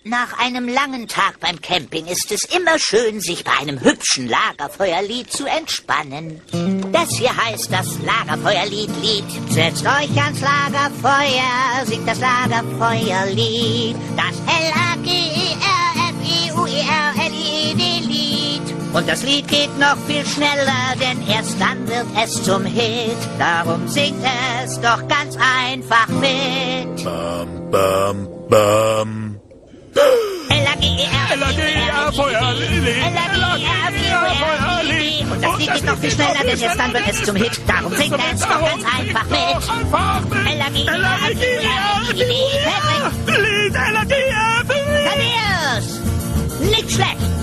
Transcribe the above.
Nach einem langen Tag beim Camping ist es immer schön, sich bei einem hübschen Lagerfeuerlied zu entspannen. Das hier heißt das Lagerfeuerlied. Setzt euch ans Lagerfeuer, singt das Lagerfeuerlied. Das Lagerfeuerlied. Und das Lied geht noch viel schneller, denn erst dann wird es zum Hit. Darum singt es doch ganz einfach mit. Bam, bam, bam. L-A-G-E-R-Feuerlied. Und das Lied geht noch viel schneller, denn erst dann wird es zum Hit. Darum singt es doch ganz einfach mit. L-A-G-E-R-Lied. Thaddeus! Nicht schlecht!